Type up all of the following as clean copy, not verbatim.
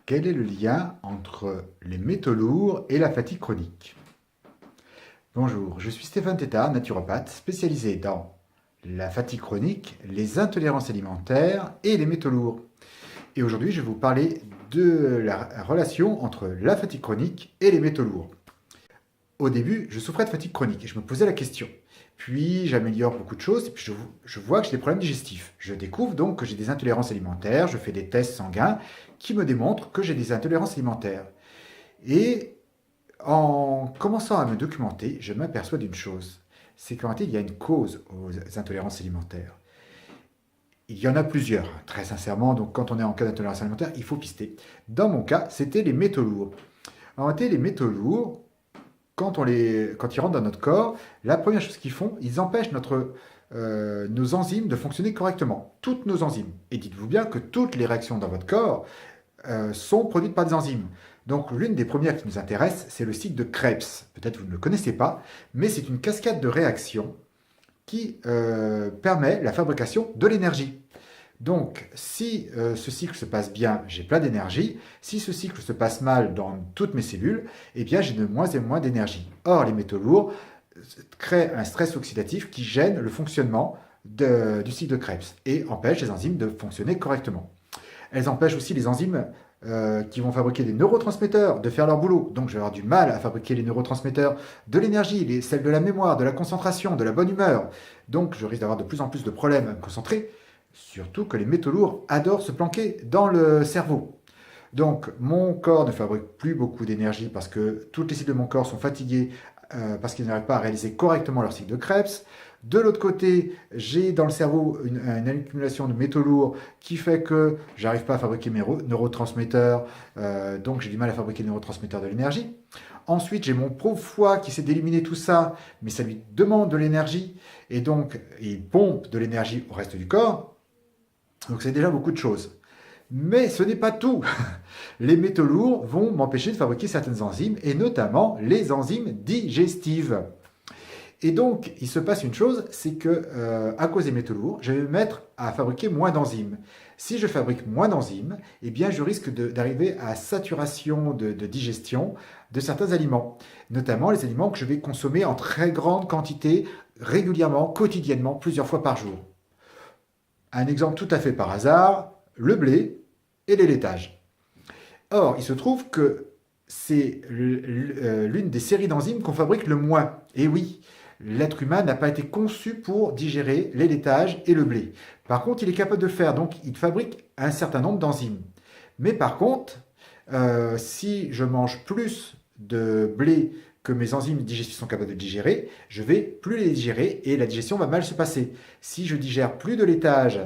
Quel est le lien entre les métaux lourds et la fatigue chronique? Bonjour, je suis Stéphane Tétard, naturopathe, spécialisé dans la fatigue chronique, les intolérances alimentaires et les métaux lourds. Et aujourd'hui, je vais vous parler de la relation entre la fatigue chronique et les métaux lourds. Au début, je souffrais de fatigue chronique et je me posais la question. Puis j'améliore beaucoup de choses et puis je vois que j'ai des problèmes digestifs. Je découvre donc que j'ai des intolérances alimentaires, je fais des tests sanguins qui me démontrent que j'ai des intolérances alimentaires. Et en commençant à me documenter, je m'aperçois d'une chose, c'est qu'en réalité, il y a une cause aux intolérances alimentaires. Il y en a plusieurs, très sincèrement, donc quand on est en cas d'intolérance alimentaire, il faut pister. Dans mon cas, c'était les métaux lourds. En réalité, les métaux lourds, quand ils rentrent dans notre corps, la première chose qu'ils font, ils empêchent nos enzymes de fonctionner correctement. Toutes nos enzymes. Et dites-vous bien que toutes les réactions dans votre corps sont produites par des enzymes. Donc l'une des premières qui nous intéresse, c'est le cycle de Krebs. Peut-être que vous ne le connaissez pas, mais c'est une cascade de réactions qui permet la fabrication de l'énergie. Donc, si ce cycle se passe bien, j'ai plein d'énergie. Si ce cycle se passe mal dans toutes mes cellules, eh bien, j'ai de moins en moins d'énergie. Or, les métaux lourds créent un stress oxydatif qui gêne le fonctionnement du cycle de Krebs et empêche les enzymes de fonctionner correctement. Elles empêchent aussi les enzymes qui vont fabriquer des neurotransmetteurs de faire leur boulot. Donc, je vais avoir du mal à fabriquer les neurotransmetteurs de l'énergie, celles de la mémoire, de la concentration, de la bonne humeur. Donc, je risque d'avoir de plus en plus de problèmes à me concentrer. Surtout que les métaux lourds adorent se planquer dans le cerveau. Donc mon corps ne fabrique plus beaucoup d'énergie parce que toutes les cellules de mon corps sont fatiguées parce qu'ils n'arrivent pas à réaliser correctement leur cycle de Krebs. De l'autre côté, j'ai dans le cerveau une accumulation de métaux lourds qui fait que j'arrive pas à fabriquer mes neurotransmetteurs, donc j'ai du mal à fabriquer les neurotransmetteurs de l'énergie. Ensuite, j'ai mon pauvre foie qui essaie d'éliminer tout ça, mais ça lui demande de l'énergie, et donc il pompe de l'énergie au reste du corps. Donc c'est déjà beaucoup de choses. Mais ce n'est pas tout. Les métaux lourds vont m'empêcher de fabriquer certaines enzymes, et notamment les enzymes digestives. Et donc, il se passe une chose, c'est que à cause des métaux lourds, je vais me mettre à fabriquer moins d'enzymes. Si je fabrique moins d'enzymes, eh bien, je risque d'arriver à saturation de digestion de certains aliments, notamment les aliments que je vais consommer en très grande quantité, régulièrement, quotidiennement, plusieurs fois par jour. Un exemple tout à fait par hasard, le blé et les laitages. Or, il se trouve que c'est l'une des séries d'enzymes qu'on fabrique le moins. Et oui, l'être humain n'a pas été conçu pour digérer les laitages et le blé. Par contre, il est capable de le faire, donc il fabrique un certain nombre d'enzymes. Mais par contre, si je mange plus de blé que mes enzymes digestives sont capables de digérer, je vais plus les digérer et la digestion va mal se passer. Si je digère plus de laitage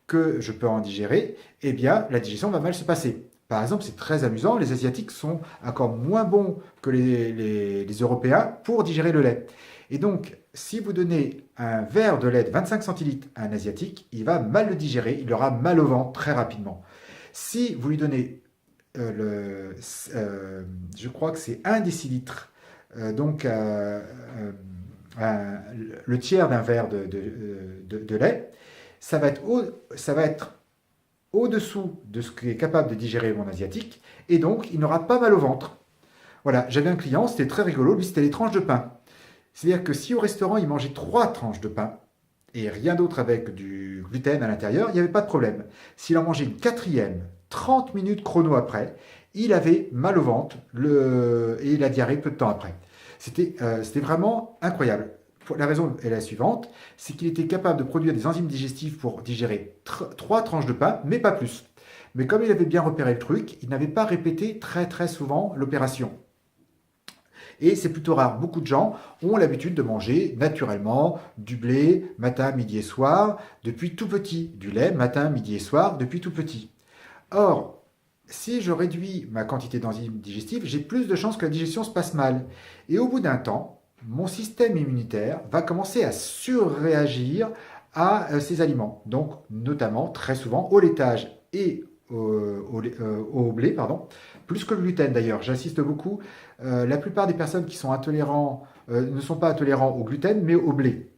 que je peux en digérer, eh bien la digestion va mal se passer. Par exemple, c'est très amusant, les Asiatiques sont encore moins bons que les Européens pour digérer le lait. Et donc, si vous donnez un verre de lait de 25 centilitres à un Asiatique, il va mal le digérer, il aura mal au ventre très rapidement. Si vous lui donnez, je crois que c'est 1 décilitre, donc le tiers d'un verre de lait, ça va être au-dessous de ce qu'est capable de digérer mon asiatique, et donc il n'aura pas mal au ventre. Voilà, j'avais un client, c'était très rigolo, lui c'était les tranches de pain. C'est-à-dire que si au restaurant il mangeait 3 tranches de pain, et rien d'autre avec du gluten à l'intérieur, il n'y avait pas de problème. S'il en mangeait une quatrième, 30 minutes chrono après, il avait mal au ventre et la diarrhée peu de temps après. C'était vraiment incroyable. La raison est la suivante, c'est qu'il était capable de produire des enzymes digestives pour digérer 3 tranches de pain, mais pas plus. Mais comme il avait bien repéré le truc, il n'avait pas répété très très souvent l'opération. Et c'est plutôt rare. Beaucoup de gens ont l'habitude de manger naturellement du blé matin, midi et soir depuis tout petit, du lait matin, midi et soir depuis tout petit. Or, si je réduis ma quantité d'enzymes digestives, j'ai plus de chances que la digestion se passe mal. Et au bout d'un temps, mon système immunitaire va commencer à surréagir à ces aliments. Donc, notamment, très souvent, au laitage et au blé, pardon, plus que le gluten d'ailleurs. J'insiste beaucoup. La plupart des personnes qui sont intolérants ne sont pas intolérants au gluten, mais au blé.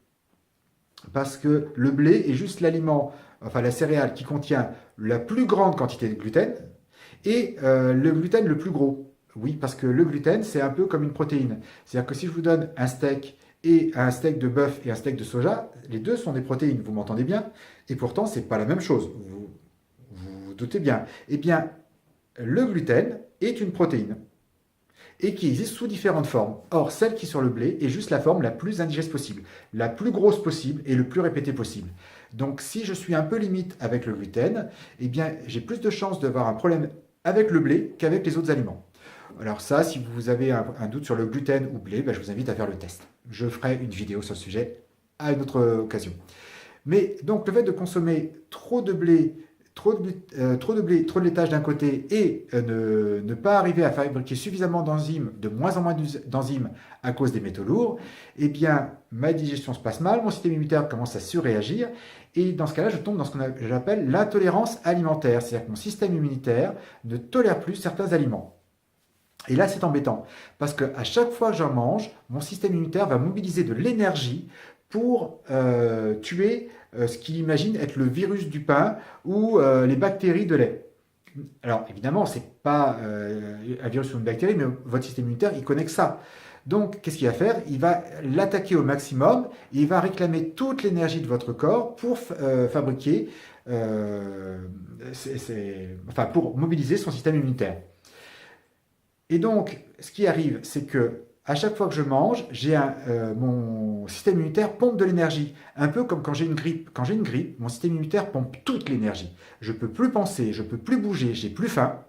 Parce que le blé est juste l'aliment, enfin la céréale qui contient la plus grande quantité de gluten, et le gluten le plus gros. Oui, parce que le gluten, c'est un peu comme une protéine. C'est-à-dire que si je vous donne un steak et un steak de bœuf et un steak de soja, les deux sont des protéines, vous m'entendez bien? Et pourtant, c'est pas la même chose. Vous doutez bien. Eh bien, le gluten est une protéine et qui existe sous différentes formes. Or, celle qui est sur le blé est juste la forme la plus indigeste possible, la plus grosse possible et le plus répétée possible. Donc, si je suis un peu limite avec le gluten, eh bien, j'ai plus de chances d'avoir un problème avec le blé qu'avec les autres aliments. Alors ça, si vous avez un doute sur le gluten ou blé, ben, je vous invite à faire le test. Je ferai une vidéo sur le sujet à une autre occasion. Mais donc le fait de consommer trop de blé, trop de laitage d'un côté et ne pas arriver à fabriquer suffisamment d'enzymes, de moins en moins d'enzymes à cause des métaux lourds, eh bien ma digestion se passe mal, mon système immunitaire commence à surréagir et dans ce cas-là, je tombe dans ce que j'appelle l'intolérance alimentaire, c'est-à-dire que mon système immunitaire ne tolère plus certains aliments. Et là, c'est embêtant, parce qu'à chaque fois que j'en mange, mon système immunitaire va mobiliser de l'énergie pour tuer ce qu'il imagine être le virus du pain ou les bactéries de lait. Alors, évidemment, ce n'est pas un virus ou une bactérie, mais votre système immunitaire, il connaît que ça. Donc, qu'est-ce qu'il va faire? Il va l'attaquer au maximum, et il va réclamer toute l'énergie de votre corps pour fabriquer, enfin, pour mobiliser son système immunitaire. Et donc, ce qui arrive, c'est que à chaque fois que je mange, mon système immunitaire pompe de l'énergie. Un peu comme quand j'ai une grippe. Quand j'ai une grippe, mon système immunitaire pompe toute l'énergie. Je ne peux plus penser, je ne peux plus bouger, j'ai plus faim.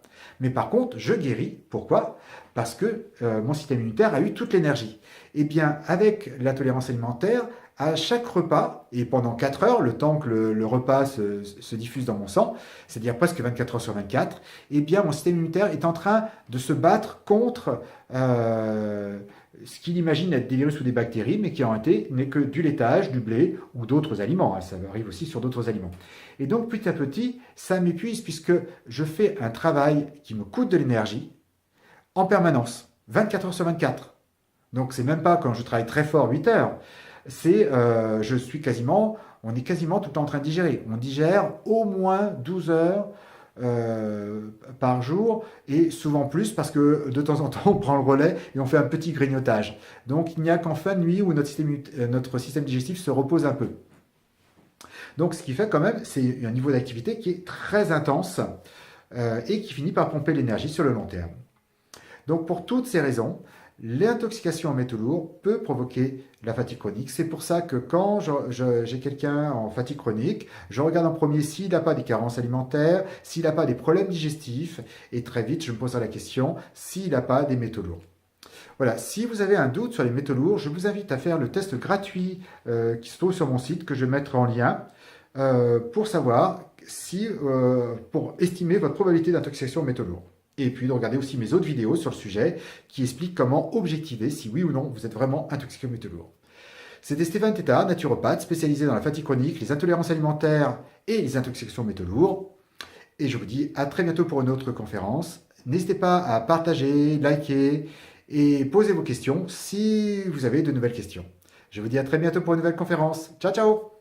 Mais par contre, je guéris. Pourquoi? Parce que mon système immunitaire a eu toute l'énergie. Eh bien, avec la tolérance alimentaire, à chaque repas, et pendant 4 heures, le temps que le repas se diffuse dans mon sang, c'est-à-dire presque 24 heures sur 24, eh bien, mon système immunitaire est en train de se battre contre ce qu'il imagine être des virus ou des bactéries, mais qui en réalité n'est que du laitage, du blé ou d'autres aliments. Ça arrive aussi sur d'autres aliments. Et donc, petit à petit, ça m'épuise puisque je fais un travail qui me coûte de l'énergie en permanence, 24 heures sur 24. Donc, c'est même pas quand je travaille très fort 8 heures. On est quasiment tout le temps en train de digérer. On digère au moins 12 heures par jour et souvent plus parce que de temps en temps on prend le relais et on fait un petit grignotage. Donc il n'y a qu'en fin de nuit où notre système digestif se repose un peu. Donc ce qui fait quand même, c'est un niveau d'activité qui est très intense et qui finit par pomper l'énergie sur le long terme. Donc pour toutes ces raisons, l'intoxication en métaux lourds peut provoquer la fatigue chronique. C'est pour ça que quand j'ai quelqu'un en fatigue chronique, je regarde en premier s'il n'a pas des carences alimentaires, s'il n'a pas des problèmes digestifs, et très vite je me poserai la question s'il n'a pas des métaux lourds. Voilà, si vous avez un doute sur les métaux lourds, je vous invite à faire le test gratuit qui se trouve sur mon site, que je mettrai en lien, pour savoir pour estimer votre probabilité d'intoxication aux métaux lourds. Et puis de regarder aussi mes autres vidéos sur le sujet qui expliquent comment objectiver si oui ou non vous êtes vraiment intoxiqué aux métaux lourds. C'était Stéphane Teta, naturopathe, spécialisé dans la fatigue chronique, les intolérances alimentaires et les intoxications aux métaux lourds. Et je vous dis à très bientôt pour une autre conférence. N'hésitez pas à partager, liker et poser vos questions si vous avez de nouvelles questions. Je vous dis à très bientôt pour une nouvelle conférence. Ciao, ciao!